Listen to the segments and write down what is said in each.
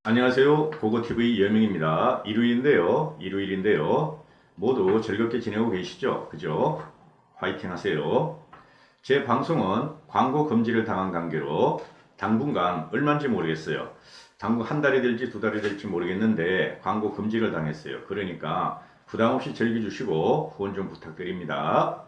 안녕하세요. 고고TV 여명입니다. 일요일인데요. 모두 즐겁게 지내고 계시죠? 그죠? 화이팅 하세요. 제 방송은 광고 금지를 당한 관계로 당분간 얼마인지 모르겠어요. 당분 한 달이 될지 두 달이 될지 모르겠는데 광고 금지를 당했어요. 그러니까 부담 없이 즐겨주시고 후원 좀 부탁드립니다.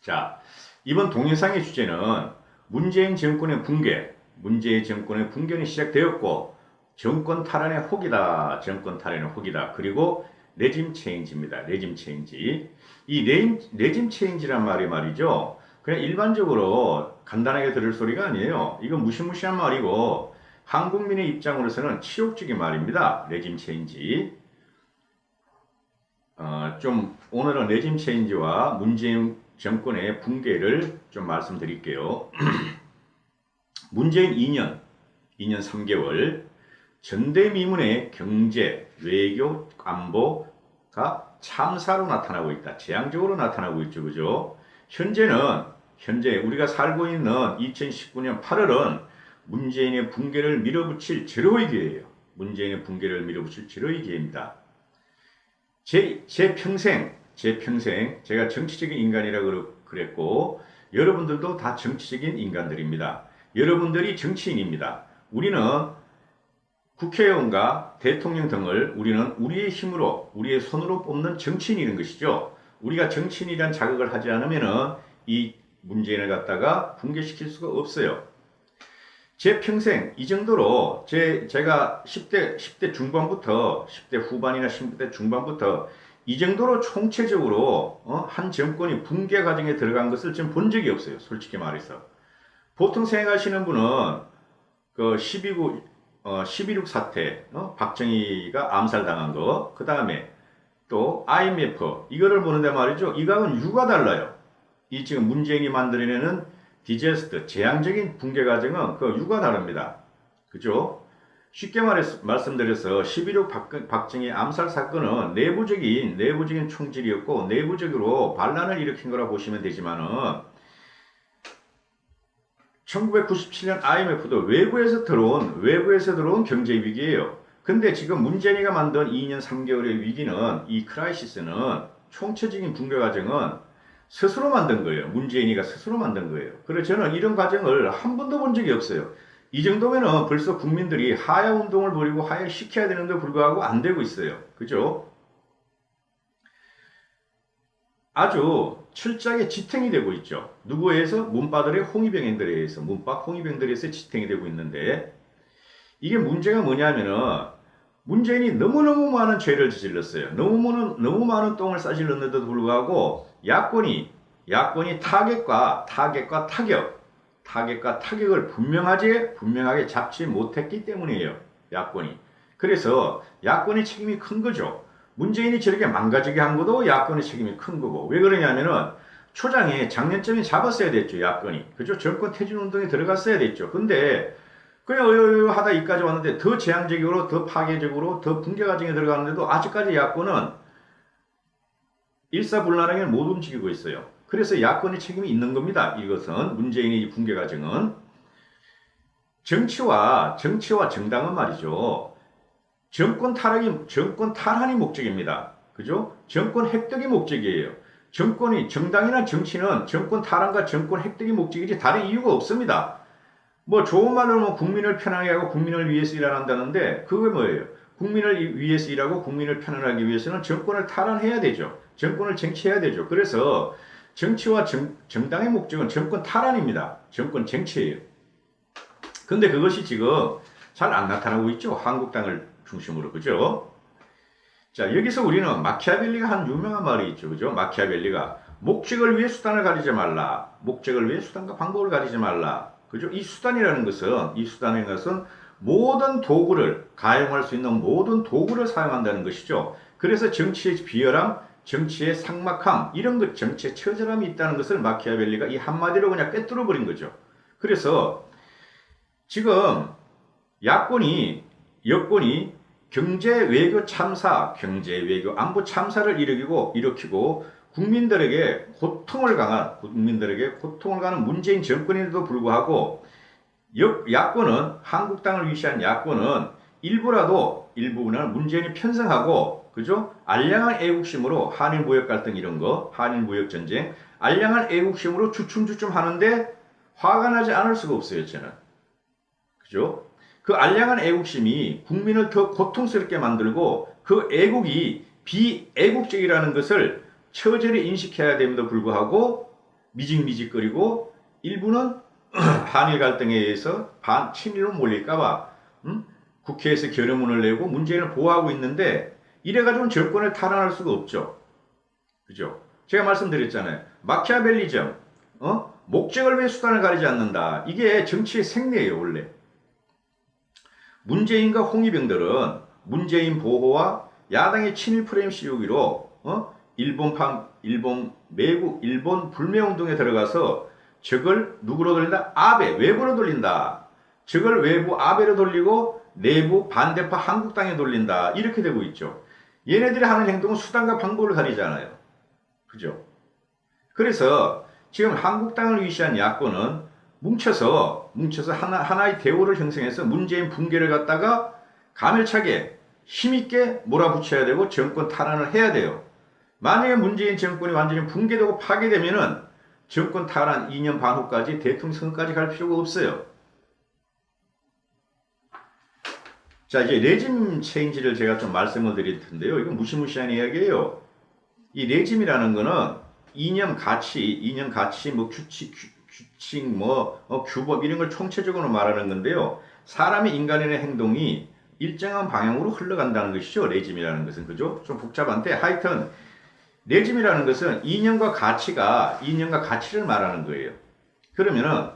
자, 이번 동영상의 주제는 문재인 정권의 붕괴, 문재인 정권의 붕괴는 시작되었고 정권 탈환의 혹이다. 정권 탈환의 혹이다. 그리고 레짐 체인지입니다. 레짐 체인지. 이 레짐 체인지란 말이 말이죠. 그냥 일반적으로 간단하게 들을 소리가 아니에요. 이건 무시무시한 말이고 한국민의 입장으로서는 치욕적인 말입니다. 레짐 체인지. 좀 오늘은 레짐 체인지와 문재인 정권의 붕괴를 좀 말씀드릴게요. 문재인 2년 3개월 전대미문의 경제, 외교, 안보가 참사로 나타나고 있다. 재앙적으로 나타나고 있죠. 그죠? 현재 우리가 살고 있는 2019년 8월은 문재인의 붕괴를 밀어붙일 제로의 기회예요. 문재인의 붕괴를 밀어붙일 제로의 기회입니다. 제 평생 제가 정치적인 인간이라고 그랬고 여러분들도 다 정치적인 인간들입니다. 여러분들이 정치인입니다. 우리는 국회의원과 대통령 등을 우리는 우리의 힘으로 우리의 손으로 뽑는 정치인이라는 것이죠. 우리가 정치인이란 자격을 하지 않으면 이 문재인을 갖다가 붕괴시킬 수가 없어요. 제 평생 이 정도로 제가 10대 중반부터 10대 후반이나 10대 중반부터 이 정도로 총체적으로 한 정권이 붕괴 과정에 들어간 것을 좀 본 적이 없어요. 솔직히 말해서. 보통 생각하시는 분은 그 12.6 사태, 박정희가 암살당한 거, 그 다음에 또 IMF, 이거를 보는데 말이죠. 이거하고는 유가 달라요. 이 지금 문재인이 만들어내는 디제스트, 재앙적인 붕괴 과정은 그 유가 다릅니다. 그죠? 쉽게 말씀드려서 11.6 박정희 암살 사건은 내부적인 총질이었고, 내부적으로 반란을 일으킨 거라 보시면 되지만은, 1997년 IMF도 외부에서 들어온 경제 위기예요. 근데 지금 문재인이가 만든 2년 3개월의 위기는 이 크라이시스는 총체적인 붕괴 과정은 스스로 만든 거예요. 문재인이가 스스로 만든 거예요. 그래서 저는 이런 과정을 한 번도 본 적이 없어요. 이 정도면은 벌써 국민들이 하야 운동을 벌이고 하야를 시켜야 되는데 불구하고 안 되고 있어요. 그죠? 아주 철저하게 지탱이 되고 있죠. 누구에 의해서? 문바들의 홍위병들에 의해서, 문바 홍위병들에 의해서 지탱이 되고 있는데, 이게 문제가 뭐냐면은, 문재인이 너무너무 많은 죄를 저질렀어요. 너무 많은 똥을 싸질렀는데도 불구하고, 야권이 타격과 타격을 분명하게 잡지 못했기 때문이에요. 야권이. 그래서 야권의 책임이 큰 거죠. 문재인이 저렇게 망가지게 한 것도 야권의 책임이 큰 거고. 왜 그러냐면은 초장에 작년쯤에 잡았어야 됐죠. 야권이. 그죠? 정권 퇴진 운동에 들어갔어야 됐죠. 근데 그냥 하다 이까지 왔는데 더 재앙적으로, 더 파괴적으로, 더 붕괴 과정에 들어갔는데도 아직까지 야권은 일사불란하게 못 움직이고 있어요. 그래서 야권의 책임이 있는 겁니다. 이것은 문재인의 붕괴 과정은 정치와 정당은 말이죠. 정권 탈환이 목적입니다. 그죠? 정권 획득이 목적이에요. 정당이나 정치는 정권 탈환과 정권 획득이 목적이지 다른 이유가 없습니다. 뭐 좋은 말로 뭐 국민을 편하게 하고 국민을 위해서 일한다는데 그게 뭐예요? 국민을 위해서 일하고 국민을 편안하기 위해서는 정권을 탈환해야 되죠. 정권을 쟁취해야 되죠. 그래서 정치와 정당의 목적은 정권 탈환입니다. 정권 쟁취예요. 근데 그것이 지금 잘 안 나타나고 있죠. 한국당을 중심으로. 그죠? 자, 여기서 우리는 마키아벨리가 한 유명한 말이 있죠. 그죠? 마키아벨리가 목적을 위해 수단을 가리지 말라. 목적을 위해 수단과 방법을 가리지 말라. 그죠? 이 수단이라는 것은 모든 도구를, 가용할 수 있는 모든 도구를 사용한다는 것이죠. 그래서 정치의 비열함, 정치의 삭막함, 이런 것, 정치의 처절함이 있다는 것을 마키아벨리가 이 한마디로 그냥 꿰뚫어 버린 거죠. 그래서 지금 여권이 경제 외교 안보 참사를 일으키고 국민들에게 고통을 가는 문재인 정권인데도 불구하고 한국당을 위시한 야권은 일부는 문재인이 편성하고, 그죠? 알량한 애국심으로 한일 무역 갈등 이런 거, 한일 무역 전쟁, 알량한 애국심으로 주춤주춤 하는데 화가 나지 않을 수가 없어요, 저는. 그죠? 그 알량한 애국심이 국민을 더 고통스럽게 만들고 그 애국이 비애국적이라는 것을 처절히 인식해야 됨에도 불구하고 미직미직거리고 일부는 한일 갈등에 의해서 친일로 몰릴까봐 국회에서 결의문을 내고 문재인을 보호하고 있는데 이래가지고는 정권을 탈환할 수가 없죠. 그죠? 제가 말씀드렸잖아요. 마키아벨리즘, 목적을 위해 수단을 가리지 않는다. 이게 정치의 생리예요, 원래. 문재인과 홍위병들은 문재인 보호와 야당의 친일 프레임 씌우기로 일본 불매운동에 들어가서 적을 누구로 돌린다? 아베, 외부로 돌린다. 적을 외부 아베로 돌리고 내부 반대파 한국당에 돌린다. 이렇게 되고 있죠. 얘네들이 하는 행동은 수단과 방법을 가리지 않아요. 그죠? 그래서 지금 한국당을 위시한 야권은 뭉쳐서 하나의 대우를 형성해서 문재인 붕괴를 갖다가 가멸차게 힘있게 몰아붙여야 되고 정권 탈환을 해야 돼요. 만약에 문재인 정권이 완전히 붕괴되고 파괴되면은 정권 탈환 2년 반 후까지 대통령 선거까지 갈 필요가 없어요. 자, 이제 레짐 체인지를 제가 좀 말씀을 드릴 텐데요. 이건 무시무시한 이야기예요. 이 레짐이라는 거는 이념 가치, 뭐 규칙, 규법 이런 걸 총체적으로 말하는 건데요. 사람의 인간의 행동이 일정한 방향으로 흘러간다는 것이죠. 레짐이라는 것은. 그죠? 좀 복잡한데 하여튼 레짐이라는 것은 이념과 가치를 말하는 거예요. 그러면은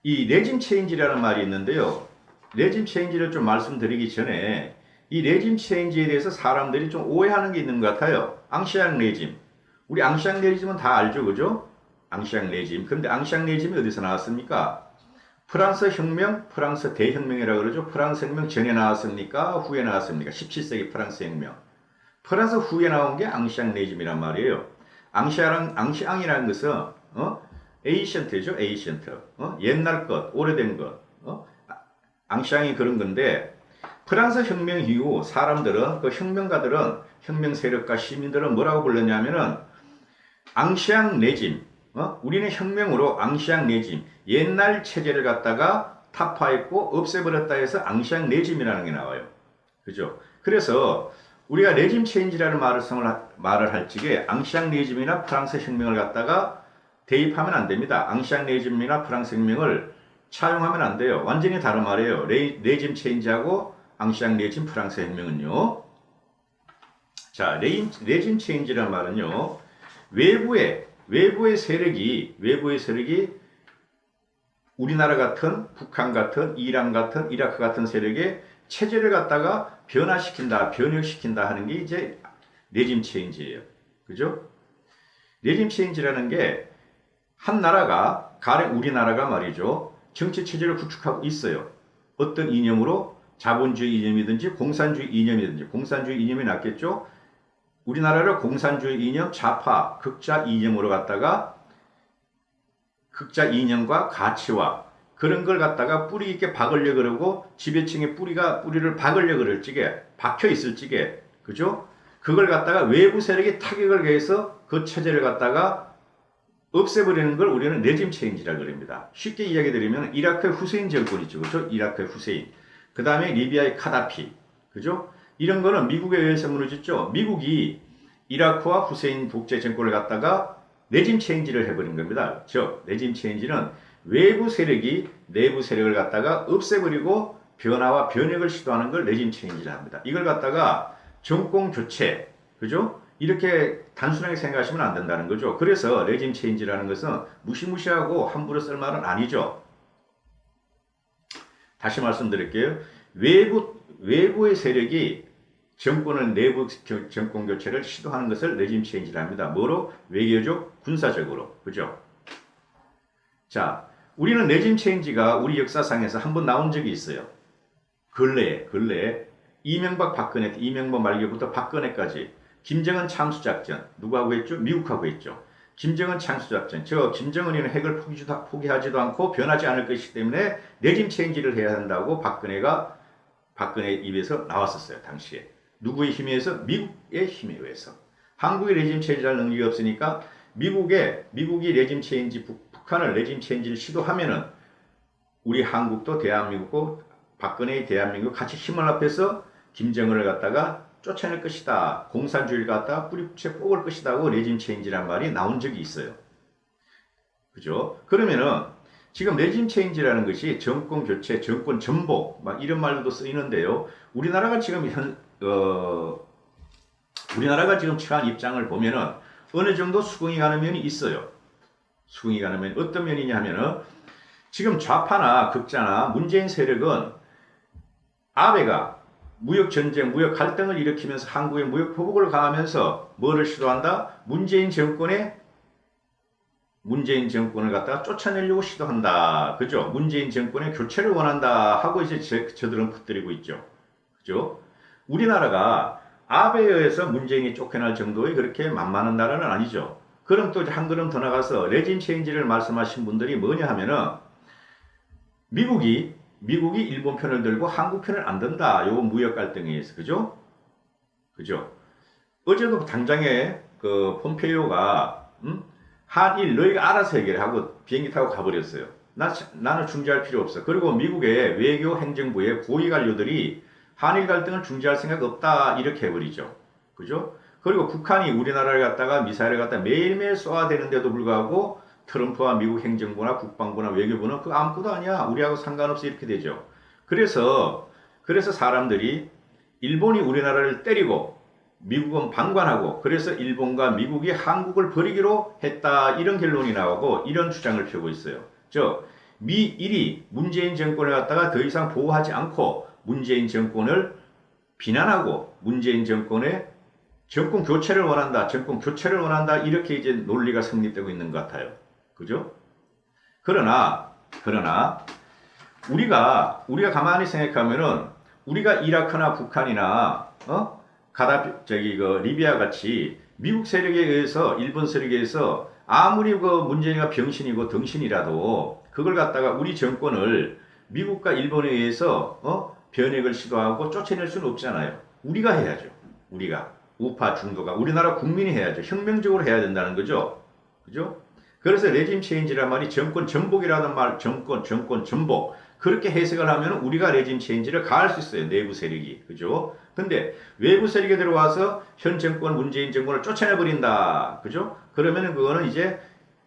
이 레짐 체인지라는 말이 있는데요. 레짐 체인지를 좀 말씀드리기 전에 이 레짐 체인지에 대해서 사람들이 좀 오해하는 게 있는 것 같아요. 앙시앙 레짐. 우리 앙시앙 레짐은 다 알죠, 그죠? 앙시앙 레짐. 근데 앙시앙 레짐이 어디서 나왔습니까? 프랑스 혁명, 프랑스 대혁명이라고 그러죠. 프랑스 혁명 전에 나왔습니까? 후에 나왔습니까? 17세기 프랑스 혁명. 프랑스 후에 나온 게 앙시앙 레짐이란 말이에요. 앙시앙이라는 것은 에이션트죠, 에이션트. 옛날 것, 오래된 것. 앙시앙이 그런 건데 프랑스 혁명 이후 사람들은 그 혁명가들은 혁명 세력과 시민들은 뭐라고 불렀냐면은 앙시앙 레짐. 우리는 혁명으로 앙시앙 레짐. 옛날 체제를 갖다가 타파했고 없애버렸다 해서 앙시앙 레짐이라는 게 나와요. 그죠? 그래서 우리가 레짐 체인지라는 말을 할 적에 앙시앙 레짐이나 프랑스 혁명을 갖다가 대입하면 안 됩니다. 앙시앙 레짐이나 프랑스 혁명을 차용하면 안 돼요. 완전히 다른 말이에요. 레짐 체인지하고 앙시앙 레짐 프랑스 혁명은요. 자, 레짐 체인지라는 말은요. 외부의 세력이 우리나라 같은, 북한 같은, 이란 같은, 이라크 같은 세력의 체제를 갖다가 변혁시킨다 하는 게 이제 레짐 체인지예요. 그죠? 레짐 체인지라는 게 한 나라가, 가령 우리나라가 말이죠. 정치 체제를 구축하고 있어요. 어떤 이념으로 자본주의 이념이든지 공산주의 이념이든지 공산주의 이념이 낫겠죠. 우리나라를 공산주의 이념, 좌파, 극자 이념으로 갖다가 극자 이념과 가치와 그런 걸 갖다가 뿌리 있게 박으려 그러고 지배층의 뿌리를 박으려 그럴 적에 박혀 있을 적에 그죠? 그걸 갖다가 외부 세력이 타격을 가해서 그 체제를 갖다가 없애버리는 걸 우리는 레짐 체인지라고 그럽니다. 쉽게 이야기 드리면 이라크의 후세인 정권 있죠. 그죠? 이라크의 후세인. 그 다음에 리비아의 카다피. 그죠? 이런 거는 미국에 의해서 무너졌죠. 미국이 이라크와 후세인 독재 정권을 갖다가 레짐 체인지를 해버린 겁니다. 즉, 레짐 체인지는 외부 세력이 내부 세력을 갖다가 없애버리고 변화와 변혁을 시도하는 걸 레짐 체인지라 합니다. 이걸 갖다가 정권 교체, 그죠? 이렇게 단순하게 생각하시면 안 된다는 거죠. 그래서 레짐 체인지라는 것은 무시무시하고 함부로 쓸 말은 아니죠. 다시 말씀드릴게요. 외부의 세력이 내부 정권 교체를 시도하는 것을 레짐 체인지라 합니다. 뭐로? 외교적, 군사적으로. 그죠? 자, 우리는 레짐 체인지가 우리 역사상에서 한번 나온 적이 있어요. 근래에 이명박 말기부터 박근혜까지 김정은 창수작전 누구하고 했죠? 미국하고 했죠. 김정은 창수작전. 김정은이는 핵을 포기하지도 않고 변하지 않을 것이기 때문에 레짐 체인지를 해야 한다고 박근혜가 박근혜 입에서 나왔었어요. 당시에. 누구의 힘에 의해서? 미국의 힘에 의해서. 한국이 레짐 체인지할 능력이 없으니까 미국이 레짐 체인지, 북한을 레짐 체인지를 시도하면은 우리 한국도 대한민국도 박근혜의 대한민국 같이 힘을 합해서 김정은을 갖다가 쫓아낼 것이다. 공산주의를 갖다가 뿌리째 뽑을 것이다 하고 레짐 체인지란 말이 나온 적이 있어요. 그죠? 그러면은 지금 레짐 체인지라는 것이 정권 교체, 정권 전복 막 이런 말도 쓰이는데요. 우리나라가 지금 우리나라가 지금 처한 입장을 보면은 어느 정도 수긍이 가는 면이 있어요. 수긍이 가는 면 어떤 면이냐 하면은 지금 좌파나 극자나 문재인 세력은 아베가 무역 전쟁, 무역 갈등을 일으키면서 한국의 무역 보복을 가하면서 뭐를 시도한다? 문재인 정권을 갖다가 쫓아내려고 시도한다. 그죠? 문재인 정권의 교체를 원한다 하고 이제 저들은 퍼뜨리고 있죠. 그죠? 우리나라가 아베에 의해서 문재인이 쫓겨날 정도의 그렇게 만만한 나라는 아니죠. 그럼 또 한 걸음 더 나가서 레짐 체인지를 말씀하신 분들이 뭐냐 하면은 미국이 일본 편을 들고 한국 편을 안 든다. 요 무역 갈등에 의해서. 그죠? 그죠? 어제도 당장에 그 폼페이오가 한일 너희가 알아서 해결하고 비행기 타고 가버렸어요. 나는 중재할 필요 없어. 그리고 미국의 외교 행정부의 고위 관료들이 한일 갈등을 중재할 생각 없다. 이렇게 해버리죠. 그죠? 그리고 북한이 우리나라를 갖다가 미사일을 갖다 매일매일 쏘아대는데도 불구하고 트럼프와 미국 행정부나 국방부나 외교부는 그거 아무것도 아니야. 우리하고 상관없어. 이렇게 되죠. 그래서 사람들이 일본이 우리나라를 때리고 미국은 방관하고 그래서 일본과 미국이 한국을 버리기로 했다. 이런 결론이 나오고 이런 주장을 펴고 있어요. 미일이 문재인 정권을 갖다가 더 이상 보호하지 않고 문재인 정권을 비난하고 문재인 정권의 정권 교체를 원한다. 이렇게 이제 논리가 성립되고 있는 것 같아요. 그죠? 그러나 우리가 가만히 생각하면은 우리가 이라크나 북한이나 리비아 같이 미국 세력에 의해서 일본 세력에 의해서 아무리 그 문재인이가 병신이고 덩신이라도 그걸 갖다가 우리 정권을 미국과 일본에 의해서 변혁을 시도하고 쫓아낼 수는 없잖아요. 우리가 해야죠. 우리가 우파 중도가 우리나라 국민이 해야죠. 혁명적으로 해야 된다는 거죠. 그죠? 그래서 레짐 체인지란 말이 정권 전복이라는 말, 정권 전복. 그렇게 해석을 하면 우리가 레짐 체인지를 가할 수 있어요. 내부 세력이. 그죠? 근데 외부 세력이 들어와서 현 정권, 문재인 정권을 쫓아내버린다. 그죠? 그러면은 그거는 이제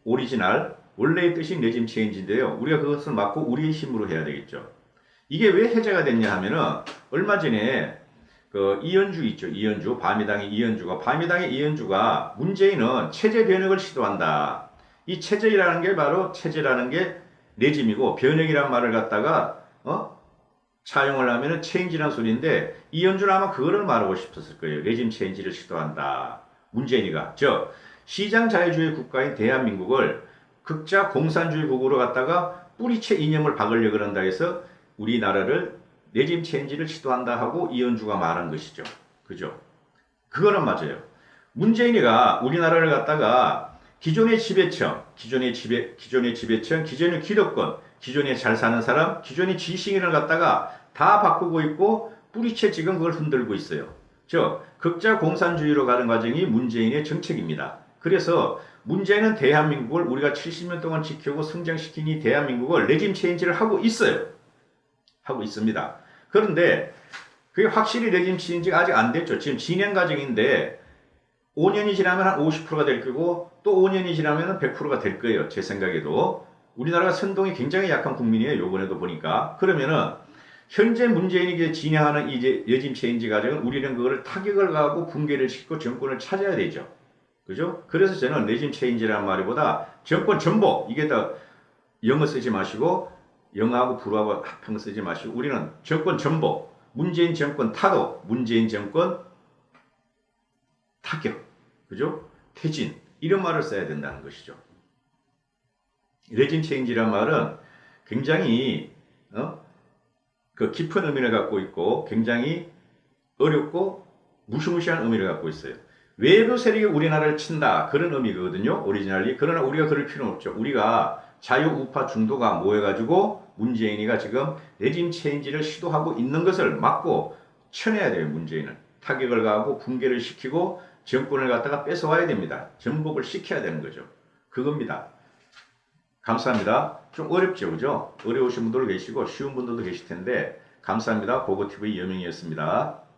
오리지널, 원래의 뜻인 레짐 체인지인데요. 우리가 그것을 막고 우리의 힘으로 해야 되겠죠. 이게 왜 해제가 됐냐 하면은 얼마 전에 그 이현주 있죠. 이현주. 바미당의 이현주가 문재인은 체제 변혁을 시도한다. 이 체제라는 게 레짐이고 변혁이란 말을 갖다가 차용을 하면은 체인지란 소리인데 이현주는 아마 그거를 말하고 싶었을 거예요. 레짐 체인지를 시도한다. 문재인이가 시장 자유주의 국가인 대한민국을 극자 공산주의 국으로 갖다가 뿌리채 이념을 박으려고 그런다 해서 우리나라를 레짐 체인지를 시도한다 하고 이현주가 말한 것이죠. 그죠? 그거는 맞아요. 문재인이가 우리나라를 갖다가 기존의 지배층, 기존의 기득권, 기존에 잘 사는 사람, 기존의 지식인을 갖다가 다 바꾸고 있고 뿌리채 지금 그걸 흔들고 있어요. 극자 공산주의로 가는 과정이 문재인의 정책입니다. 그래서 문재인은 대한민국을 우리가 70년 동안 지켜오고 성장시킨 이 대한민국을 레짐 체인지를 하고 있어요. 하고 있습니다. 그런데 그게 확실히 레짐 체인지가 아직 안 됐죠. 지금 진행 과정인데 5년이 지나면 한 50%가 될 거고 또 5년이 지나면 100%가 될 거예요. 제 생각에도. 우리나라가 선동이 굉장히 약한 국민이에요. 요번에도 보니까. 그러면은 현재 문재인이 진행하는 이제 레짐 체인지 과정은 우리는 그거를 타격을 가하고 붕괴를 시키고 정권을 찾아야 되죠. 그죠? 그래서 저는 레짐 체인지라는 말보다 정권 전복, 이게 더 영어 쓰지 마시고 영어하고 불어하고 합한 거 쓰지 마시고 우리는 정권 전복, 문재인 정권 타도, 문재인 정권 타격, 그죠? 퇴진, 이런 말을 써야 된다는 것이죠. 레짐 체인지란 말은 굉장히 그 깊은 의미를 갖고 있고 굉장히 어렵고 무시무시한 의미를 갖고 있어요. 외부 세력이 우리나라를 친다, 그런 의미거든요. 오리지널리. 그러나 우리가 그럴 필요는 없죠. 우리가 자유우파 중도가 모여가지고 문재인이가 지금 레짐 체인지를 시도하고 있는 것을 막고 쳐내야 돼요. 문재인은 타격을 가하고 붕괴를 시키고 정권을 갖다가 뺏어와야 됩니다. 전복을 시켜야 되는 거죠. 그겁니다. 감사합니다. 좀 어렵죠, 그죠? 어려우신 분들도 계시고 쉬운 분들도 계실 텐데 감사합니다. 고고TV 여명이었습니다.